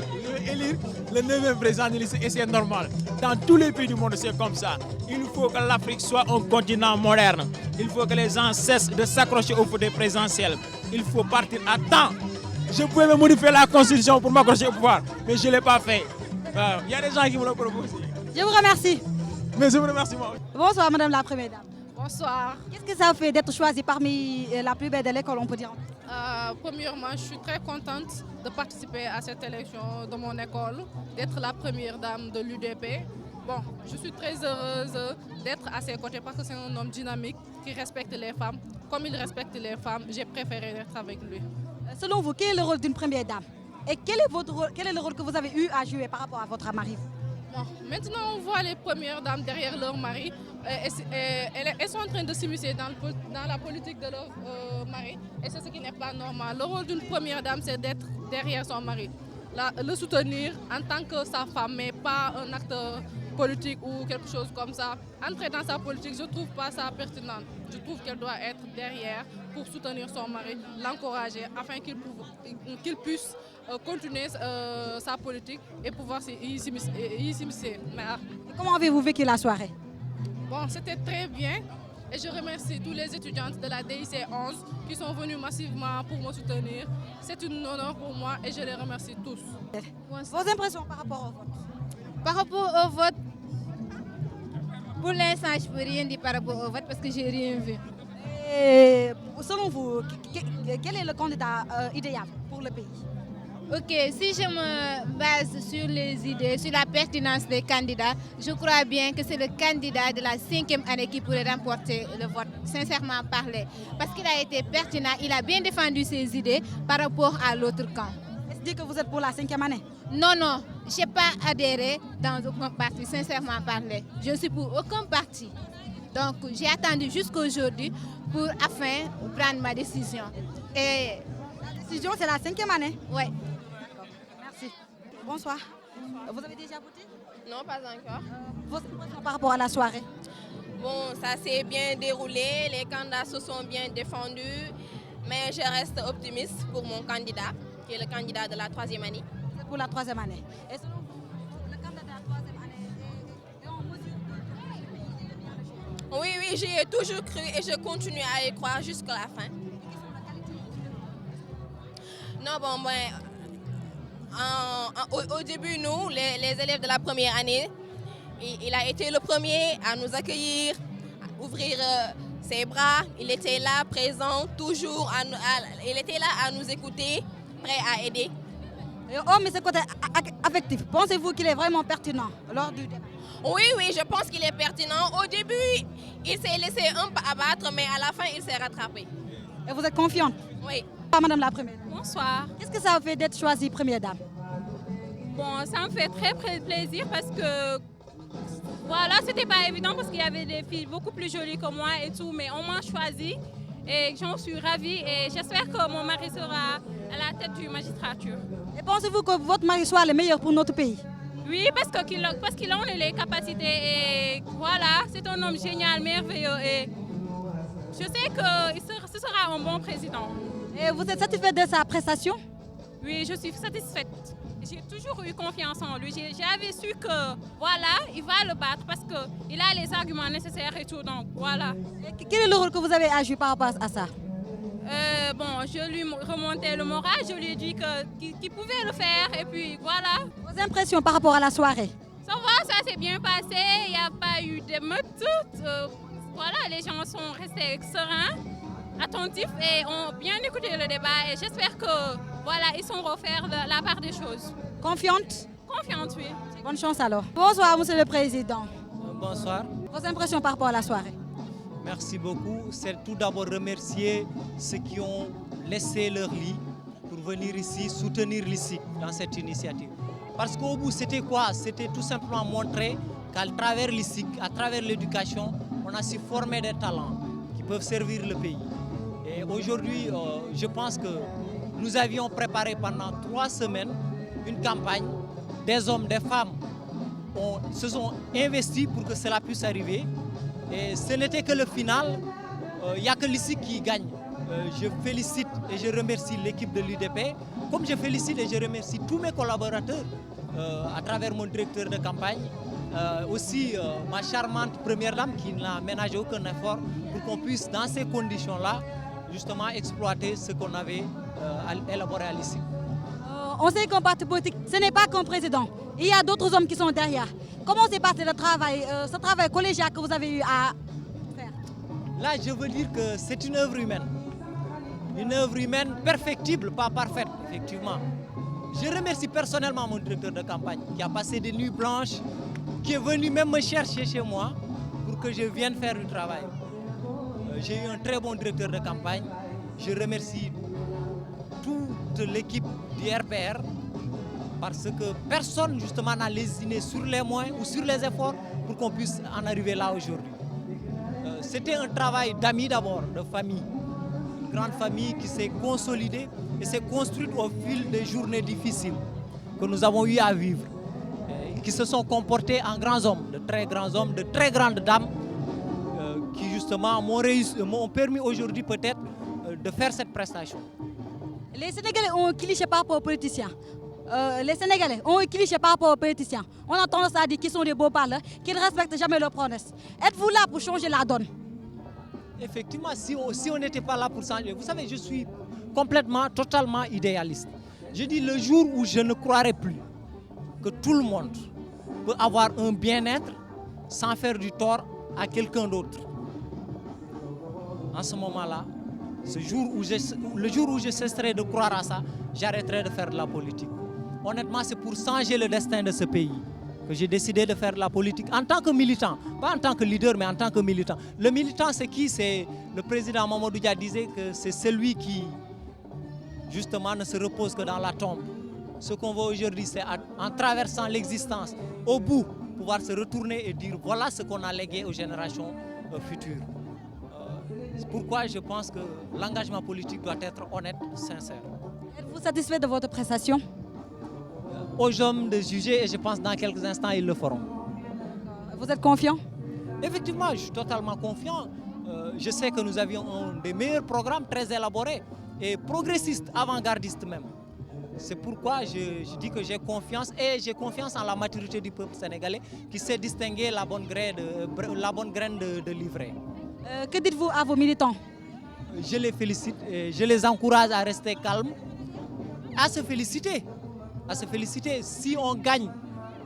le 9e président de l'ICI et c'est normal. Dans tous les pays du monde, c'est comme ça. Il faut que l'Afrique soit un continent moderne. Il faut que les gens cessent de s'accrocher au fauteuil présidentiel. Il faut partir à temps. Je pouvais même modifier la constitution pour m'accrocher au pouvoir, mais je ne l'ai pas fait. Il y a des gens qui me l'ont proposé. Je vous remercie. Mais je vous remercie moi. Bonsoir Madame la Première Dame. Bonsoir. Qu'est-ce que ça fait d'être choisie parmi la plus belle de l'école, on peut dire? Premièrement, je suis très contente de participer à cette élection de mon école, d'être la première dame de l'UDP. Bon, je suis très heureuse d'être à ses côtés parce que c'est un homme dynamique qui respecte les femmes. Comme il respecte les femmes, j'ai préféré être avec lui. Selon vous, quel est le rôle d'une première dame? Et quel est votre rôle, quel est le rôle que vous avez eu à jouer par rapport à votre mari? Bon, maintenant, on voit les premières dames derrière leur mari. Elles sont en train de s'immiscer dans la politique de leur mari. Et c'est ce qui n'est pas normal. Le rôle d'une première dame, c'est d'être derrière son mari. Le soutenir en tant que sa femme, mais pas un acteur politique ou quelque chose comme ça. Entrer dans sa politique, je ne trouve pas ça pertinent. Je trouve qu'elle doit être derrière pour soutenir son mari, l'encourager afin qu'il puisse continuer sa politique et pouvoir y s'immiscer. Comment avez-vous vécu la soirée? Bon, c'était très bien et je remercie tous les étudiantes de la DIC 11 qui sont venus massivement pour me soutenir. C'est un honneur pour moi et je les remercie tous. Vos impressions par rapport au vote? Par rapport au vote, pour l'instant, je ne peux rien dire par rapport au vote parce que je n'ai rien vu. Et selon vous, quel est le candidat idéal pour le pays? Ok, si je me base sur les idées, sur la pertinence des candidats, je crois bien que c'est le candidat de la 5e année qui pourrait remporter le vote, sincèrement parler. Parce qu'il a été pertinent, il a bien défendu ses idées par rapport à l'autre camp. Est-ce que vous êtes pour la 5e année? Non, non, je n'ai pas adhéré dans aucun parti, sincèrement parler. Je ne suis pour aucun parti. Donc j'ai attendu jusqu'aujourd'hui pour enfin prendre ma décision. Et la décision, c'est la 5e année? Oui. Merci. Bonsoir. Vous avez déjà voté? Non, pas encore. Vos impressions par rapport à la soirée? Bon, ça s'est bien déroulé, les candidats se sont bien défendus, mais je reste optimiste pour mon candidat, qui est le candidat de la 3e année. C'est pour la 3e année. Et selon vous, le candidat de la 3e année est en mesure de... Oui, oui, j'y ai toujours cru et je continue à y croire jusqu'à la fin. Non, bon, au début, nous, les élèves de la première année, il a été le premier à nous accueillir, à ouvrir ses bras. Il était là, présent, toujours, il était là à nous écouter, prêt à aider. Oh, mais ce côté affectif, pensez-vous qu'il est vraiment pertinent lors du débat? Oui, oui, je pense qu'il est pertinent. Au début, il s'est laissé un peu abattre, mais à la fin, il s'est rattrapé. Et vous êtes confiante? Oui. Madame la Première. Bonsoir. Qu'est-ce que ça vous fait d'être choisie Première Dame? Bon, ça me fait très plaisir parce que voilà, c'était pas évident parce qu'il y avait des filles beaucoup plus jolies que moi et tout, mais on m'a choisi et j'en suis ravie et j'espère que mon mari sera à la tête du magistrature. Et pensez-vous que votre mari soit le meilleur pour notre pays? Oui, parce qu'il en a les capacités et voilà, c'est un homme génial, merveilleux et je sais que ce sera un bon président. Et vous êtes satisfait de sa prestation? Oui, je suis satisfaite. J'ai toujours eu confiance en lui. J'avais su que voilà, il va le battre parce qu'il a les arguments nécessaires et tout. Donc voilà. Et quel est le rôle que vous avez à jouer par rapport à ça? Bon, je lui remontais le moral, je lui ai dit qu'il pouvait le faire et puis voilà. Vos impressions par rapport à la soirée? Ça va, ça s'est bien passé, il n'y a pas eu d'émeute. Voilà, les gens sont restés sereins, attentifs et ont bien écouté le débat et j'espère que voilà, ils sauront faire la part des choses. Confiante? Confiante, oui. Bonne chance alors. Bonsoir, Monsieur le Président. Bonsoir. Vos impressions par rapport à la soirée? Merci beaucoup. C'est tout d'abord remercier ceux qui ont laissé leur lit pour venir ici soutenir l'ICIC dans cette initiative. Parce qu'au bout, c'était quoi? C'était tout simplement montrer qu'à travers l'ICIC, à travers l'éducation, on a su former des talents qui peuvent servir le pays. Et aujourd'hui, je pense que nous avions préparé pendant 3 semaines une campagne. Des hommes, des femmes se sont investis pour que cela puisse arriver. Et ce n'était que le final. il n'y a que l'ICIC qui gagne. Je félicite et je remercie l'équipe de l'UDP, comme je félicite et je remercie tous mes collaborateurs à travers mon directeur de campagne, aussi ma charmante première dame qui n'a ménagé aucun effort pour qu'on puisse, dans ces conditions-là, justement exploiter ce qu'on avait élaboré à l'ICIC. On sait qu'un parti politique, ce n'est pas qu'un président. Il y a d'autres hommes qui sont derrière. Comment s'est passé le travail, ce travail collégial que vous avez eu à faire? Là, je veux dire que c'est une œuvre humaine. Une œuvre humaine perfectible, pas parfaite, effectivement. Je remercie personnellement mon directeur de campagne qui a passé des nuits blanches, qui est venu même me chercher chez moi pour que je vienne faire du travail. J'ai eu un très bon directeur de campagne. Je remercie toute l'équipe du RPR parce que personne justement n'a lésiné sur les moyens ou sur les efforts pour qu'on puisse en arriver là aujourd'hui. C'était un travail d'amis d'abord, de famille. Une grande famille qui s'est consolidée et s'est construite au fil des journées difficiles que nous avons eu à vivre. Qui se sont comportés en grands hommes, de très grandes dames qui justement m'ont permis aujourd'hui peut-être de faire cette prestation. Les Sénégalais ont un cliché par rapport aux politiciens. Les Sénégalais ont un cliché par rapport aux politiciens. On a tendance à dire qu'ils sont des beaux parleurs, qu'ils ne respectent jamais leurs promesses. Êtes-vous là pour changer la donne? Effectivement, si on n'était pas là pour changer, vous savez, je suis complètement, totalement idéaliste. Je dis le jour où je ne croirai plus que tout le monde peut avoir un bien-être sans faire du tort à quelqu'un d'autre. En ce moment-là, le jour où je cesserai de croire à ça, j'arrêterai de faire de la politique. Honnêtement, c'est pour changer le destin de ce pays que j'ai décidé de faire de la politique en tant que militant, pas en tant que leader, mais en tant que militant. Le militant, c'est qui? C'est le président Mamadou Dia disait que c'est celui qui, justement, ne se repose que dans la tombe. Ce qu'on veut aujourd'hui, c'est en traversant l'existence, au bout, pouvoir se retourner et dire voilà ce qu'on a légué aux générations futures. C'est pourquoi je pense que l'engagement politique doit être honnête, sincère. Êtes-vous satisfait de votre prestation? Aux hommes de juger et je pense que dans quelques instants, ils le feront. Vous êtes confiant? Effectivement, je suis totalement confiant. Je sais que nous avions un des meilleurs programmes très élaborés et progressistes, avant-gardistes même. C'est pourquoi je dis que j'ai confiance et j'ai confiance en la maturité du peuple sénégalais qui sait distinguer la bonne graine de l'ivraie. Que dites-vous à vos militants? Je les félicite et je les encourage à rester calmes, à se féliciter. Si on gagne,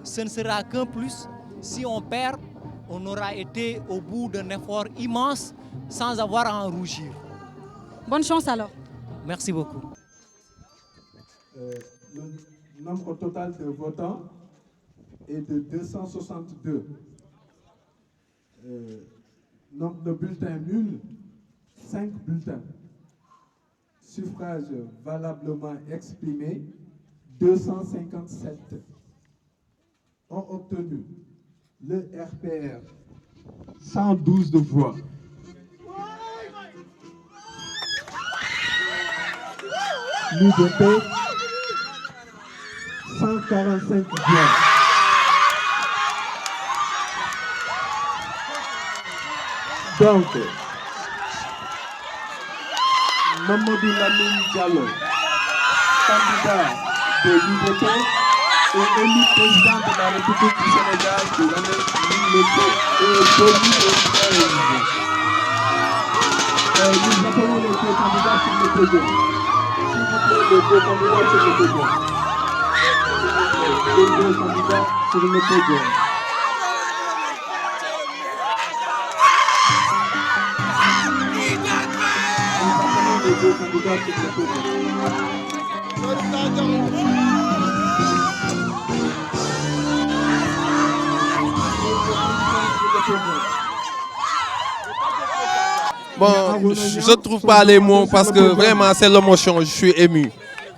ce ne sera qu'un plus. Si on perd, on aura été au bout d'un effort immense sans avoir à en rougir. Bonne chance alors. Merci beaucoup. Le nombre total de votants est de 262. Nombre de bulletins nuls, 5 bulletins. Suffrages valablement exprimés, 257. Ont obtenu le RPR 112 de voix. L'UDP 145 voix. Donc, Mamadou Lamine Diallo, candidat de l'UDP, est élu président de la République du Sénégal de l'année 2013. Nous appelons les deux candidats sur le podium. S'il vous plaît, les deux candidats sur le podium. Les deux candidats sur le podium. Bon, je ne trouve pas les mots parce que vraiment c'est l'émotion, je suis ému.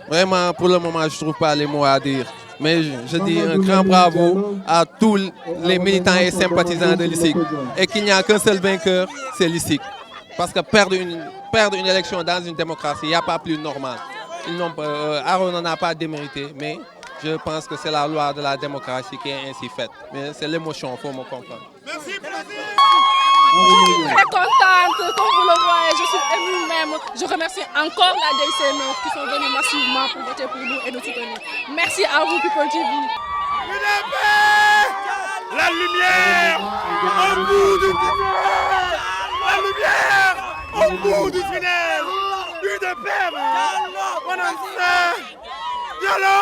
Vraiment, pour le moment, je ne trouve pas les mots à dire. Mais je dis un grand bravo à tous les militants et sympathisants de l'ICIC. Et qu'il n'y a qu'un seul vainqueur, c'est l'ICIC. Parce que perdre une élection dans une démocratie, il n'y a pas plus normal. Aaron n'en a pas démérité, mais je pense que c'est la loi de la démocratie qui est ainsi faite. Mais c'est l'émotion, il faut me comprendre. Merci, président. Je suis très contente, comme vous le voyez. je suis émue même. Je remercie encore la DC9 qui sont venus massivement pour voter pour nous et nous soutenir. Merci à vous, People TV. La lumière au bout du tunnel. La lumière au bout du tunnel. Plus de paix. On en sait. Diallo.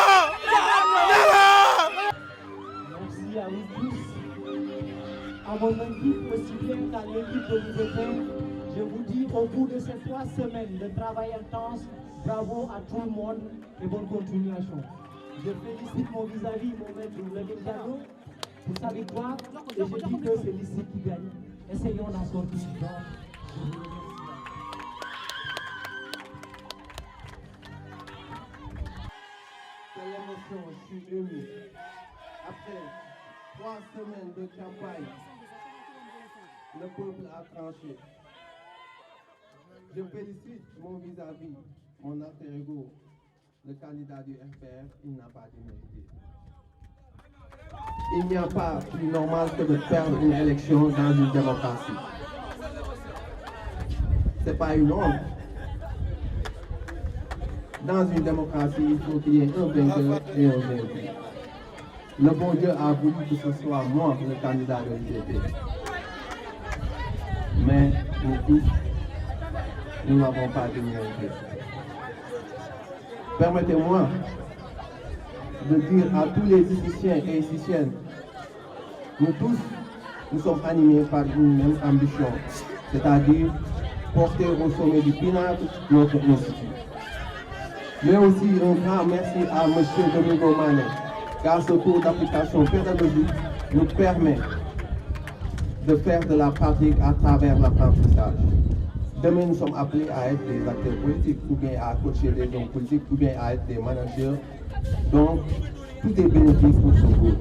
Merci à vous tous. À mon équipe, aussi bien qu'à l'équipe de l'UDP, je vous dis au bout de ces 3 semaines de travail intense, bravo à tout le monde et bonne continuation. Je félicite mon vis-à-vis, mon maître Vladimir Diallo, pour sa victoire et je dis que c'est l'ici qui gagne. Essayons d'en sortir. Je vous remercie. Quelle émotion, je suis ému. Après 3 semaines de campagne, le peuple a tranché. Je félicite mon vis-à-vis, mon alter ego, le candidat du FPR, il n'a pas démérité. Il n'y a pas plus normal que de perdre une élection dans une démocratie. Ce n'est pas une honte. Dans une démocratie, il faut qu'il y ait un vainqueur et un vaincu. Le bon Dieu a voulu que ce soit moi le candidat de l'UDP. Mais nous tous, nous n'avons pas démérité. Permettez-moi de dire à tous les Ici-tiens et Ici-tiennes, nous tous, nous sommes animés par une même ambition, c'est-à-dire porter au sommet du pinacle notre institut. Mais aussi un grand merci à M. Domingo Mané, car ce cours d'application pédagogique nous permet de faire de la pratique à travers l'apprentissage. Demain, nous sommes appelés à être des acteurs politiques, ou bien à coacher des hommes politiques, ou bien à être des managers. Donc, tout est bénéfique pour ce cours.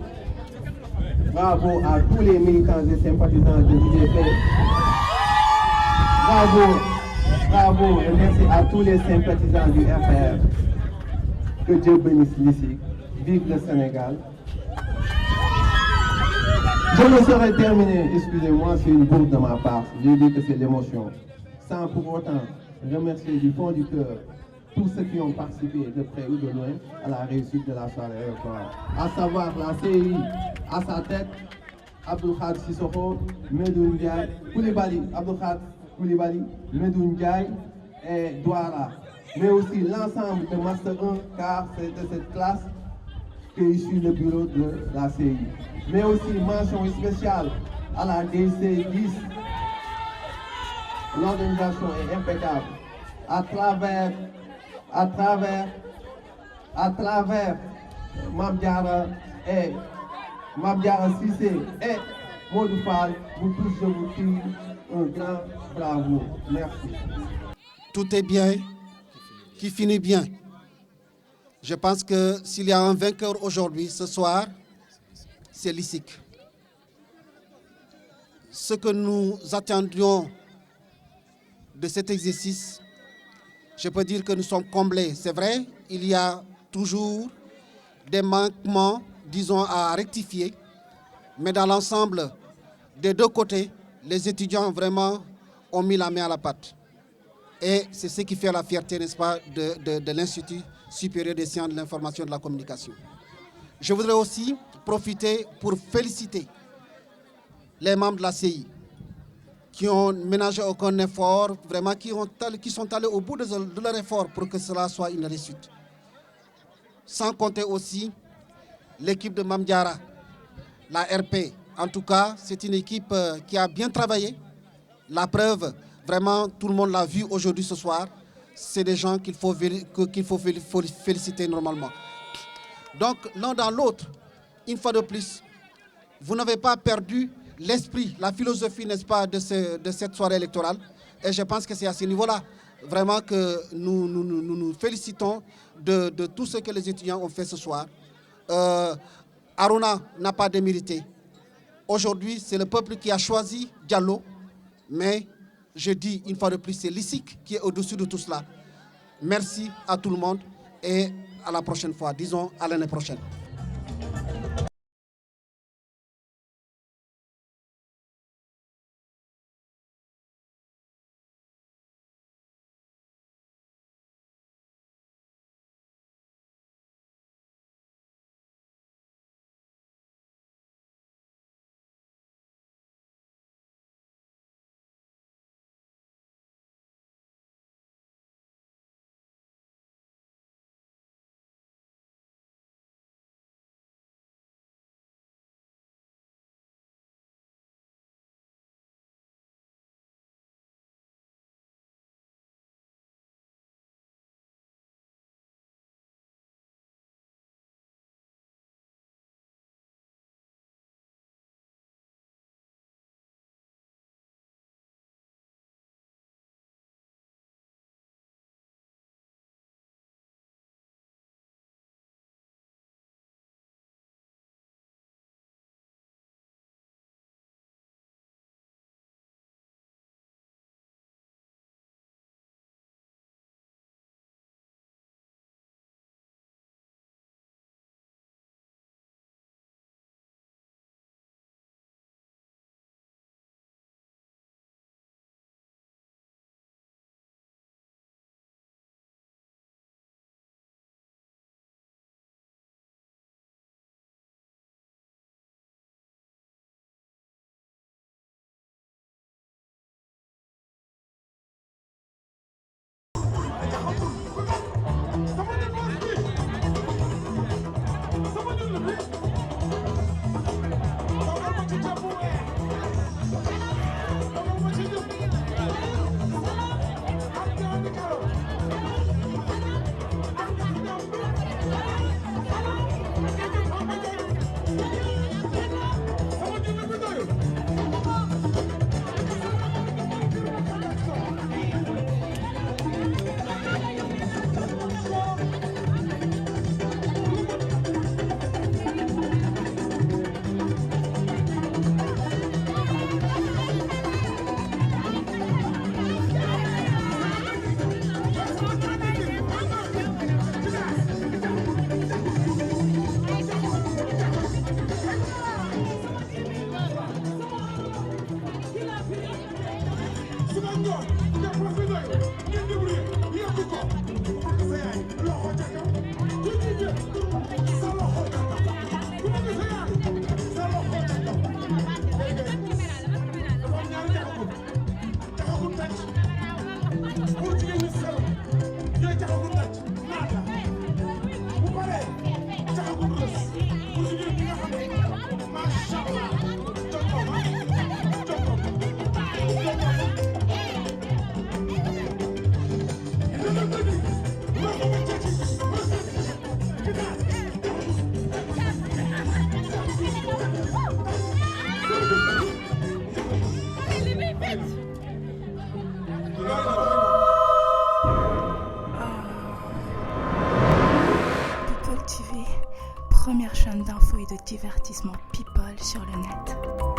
Bravo à tous les militants et sympathisants de l'UDP. Bravo et merci à tous les sympathisants du FR. Que Dieu bénisse l'ICIC. Vive le Sénégal. Je ne saurais terminer, excusez-moi, c'est une bourde de ma part. J'ai dit que c'est l'émotion. Sans pour autant remercier du fond du cœur tous ceux qui ont participé de près ou de loin à la réussite de la soirée. À savoir la CI à sa tête, Abdoulkhad Sissoko, Medoune Ndiaye, Koulibaly, Abdoulkhad Koulibaly, Medoune Ndiaye et Douara. Mais aussi l'ensemble de Master 1, car c'est de cette classe que issue le bureau de la CI. Mais aussi mention spéciale à la DC 10. L'organisation est impeccable. À travers Mabdiara et Mabdiara Sissé et Modou Fall, vous tous je vous tire un grand bravo. Merci. Tout est bien, qui finit bien. Je pense que s'il y a un vainqueur aujourd'hui, ce soir, c'est l'ICIC. Ce que nous attendions de cet exercice, je peux dire que nous sommes comblés. C'est vrai, il y a toujours des manquements, disons, à rectifier, mais dans l'ensemble des deux côtés, les étudiants vraiment ont mis la main à la pâte. Et c'est ce qui fait la fierté, n'est-ce pas, de l'Institut supérieur des sciences de l'information et de la communication. Je voudrais aussi profiter pour féliciter les membres de la CI qui ont ménagé aucun effort, vraiment qui sont allés au bout de leur effort pour que cela soit une réussite. Sans compter aussi l'équipe de Mamdiara, la RP. En tout cas, c'est une équipe qui a bien travaillé. La preuve, vraiment, tout le monde l'a vu aujourd'hui, ce soir. C'est des gens qu'il faut féliciter normalement. Donc, l'un dans l'autre, une fois de plus, vous n'avez pas perdu l'esprit, la philosophie, n'est-ce pas, de cette soirée électorale. Et je pense que c'est à ce niveau-là, vraiment, que nous félicitons de tout ce que les étudiants ont fait ce soir. Aruna n'a pas démérité. Aujourd'hui, c'est le peuple qui a choisi Diallo, mais je dis une fois de plus, c'est l'ICIC qui est au-dessus de tout cela. Merci à tout le monde et à la prochaine fois, disons à l'année prochaine. People TV, première chaîne d'infos et de divertissement people sur le net.